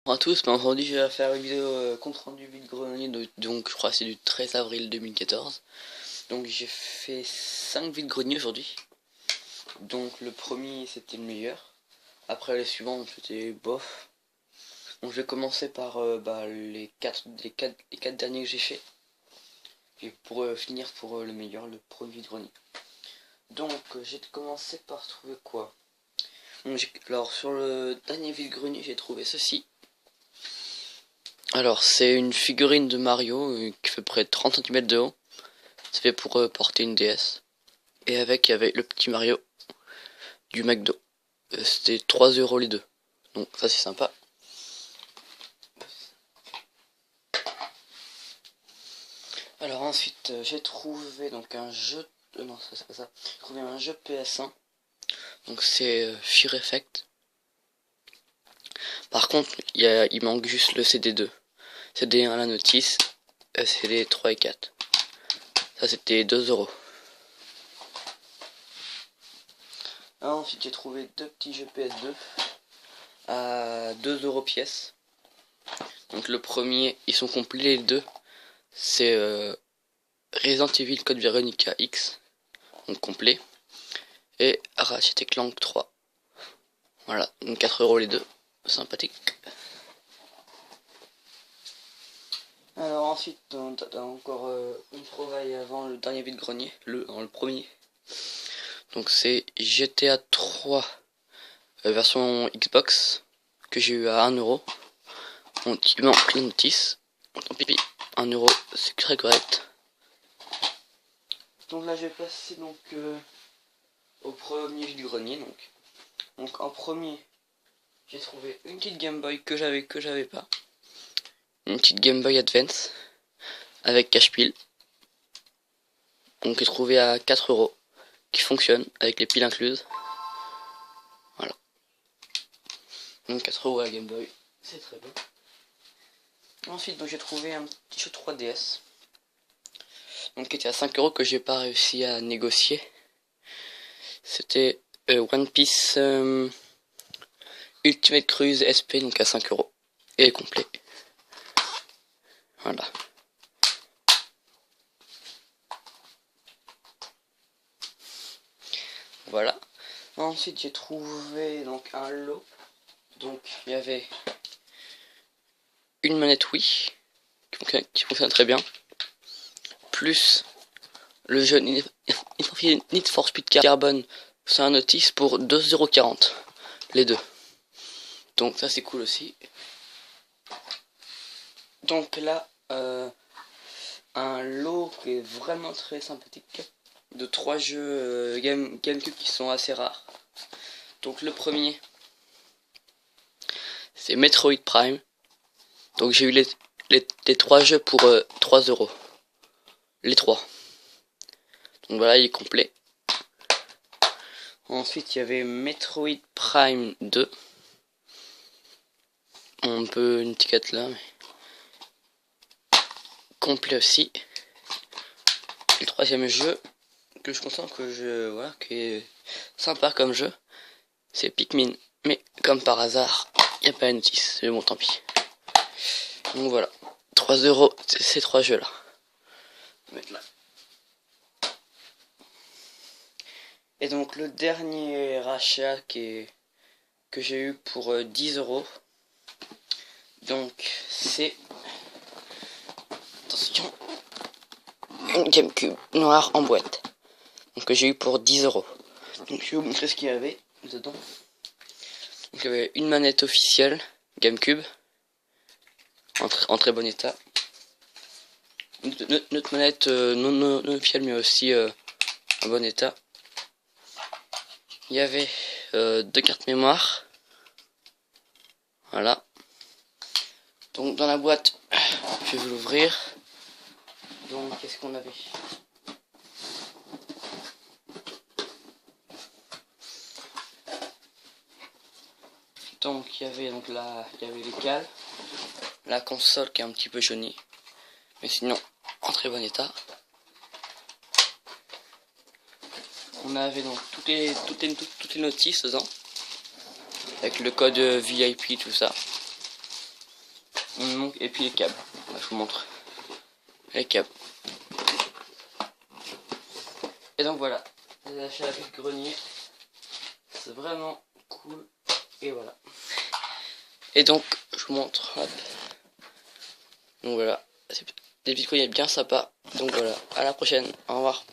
Bonjour à tous, ben aujourd'hui je vais faire une vidéo compte rendu vide-grenier, donc je crois que c'est du 13 avril 2014. Donc j'ai fait 5 vide-greniers aujourd'hui. Donc le premier c'était le meilleur. Après les suivants c'était bof. Donc je vais commencer par les 4 derniers que j'ai fait. Et pour finir pour le meilleur, le premier vide-grenier. Donc j'ai commencé par trouver quoi? Alors sur le dernier vide-grenier j'ai trouvé ceci. Alors, c'est une figurine de Mario qui fait près de 30 cm de haut. C'est fait pour porter une DS. Et avec, il y avait le petit Mario du McDo. C'était 3 € les deux. Donc, ça, c'est sympa. Alors, ensuite, j'ai trouvé donc un jeu. Non, ça, c'est pas ça. J'ai trouvé un jeu PS1. Donc, c'est Fear Effect. Par contre, il manque juste le CD2. CD1 à la notice. CD 3 et 4. Ça, c'était 2 €. Ensuite j'ai trouvé deux petits jeux PS2 à 2 € pièce. Donc le premier, ils sont complets les deux. C'est Resident Evil Code Veronica X, donc complet. Et Ratchet & Clank 3. Voilà, donc 4 € les deux. Sympathique. Alors ensuite, on a encore une trouvaille avant le dernier vide-grenier, le premier. Donc c'est GTA 3 version Xbox que j'ai eu à 1 €. On manque la notice. Tant pis, 1 €, c'est très correct. Donc là je vais passer au premier vide-grenier. Donc en premier, j'ai trouvé une petite Game Boy que j'avais pas. Une petite Game Boy Advance avec cache-pile. Donc j'ai trouvé à 4 € qui fonctionne avec les piles incluses. Voilà. Donc 4 € à la Game Boy, c'est très bon. Ensuite j'ai trouvé un petit jeu 3DS. Donc qui était à 5 € que j'ai pas réussi à négocier. C'était One Piece Ultimate Cruise SP, donc à 5 € et complet. Voilà. Voilà. Ensuite j'ai trouvé donc un lot. Donc il y avait une manette Wii qui fonctionne très bien, plus le jeu Need for Speed Carbon, c'est un notice pour 2,40 € les deux. Donc ça c'est cool aussi. Donc là un lot qui est vraiment très sympathique de 3 jeux GameCube qui sont assez rares. Donc le premier c'est Metroid Prime. Donc j'ai eu les 3 jeux pour 3 €. Les 3. Donc voilà, il est complet. Ensuite, il y avait Metroid Prime 2. Un peu une étiquette là, mais complet aussi. Et le troisième jeu que je constate qui est sympa comme jeu, c'est Pikmin. Mais comme par hasard, il n'y a pas une notice. Mais bon, tant pis. Donc voilà, 3 €, c'est ces 3 jeux là. Mettre là. Et donc le dernier rachat que j'ai eu pour 10 €. Donc c'est, attention, une GameCube noire en boîte. Donc que j'ai eu pour 10 €. Donc je vais vous montrer ce qu'il y avait dedans. Donc il y avait une manette officielle GameCube en très bon état. Notre manette non officielle mais aussi en bon état. Il y avait 2 cartes mémoire. Voilà. Donc dans la boîte, je vais vous l'ouvrir. Donc qu'est-ce qu'on avait? Donc il y avait les cales, la console qui est un petit peu jaunie, mais sinon en très bon état. On avait donc toutes les notices dedans, avec le code VIP, tout ça. Donc, et puis les câbles. Je vous montre les câbles. Et donc voilà, j'ai acheté la vide grenier. C'est vraiment cool. Et voilà. Et donc je vous montre. Hop. Donc voilà, des vide grenier bien sympa. Donc voilà, à la prochaine. Au revoir.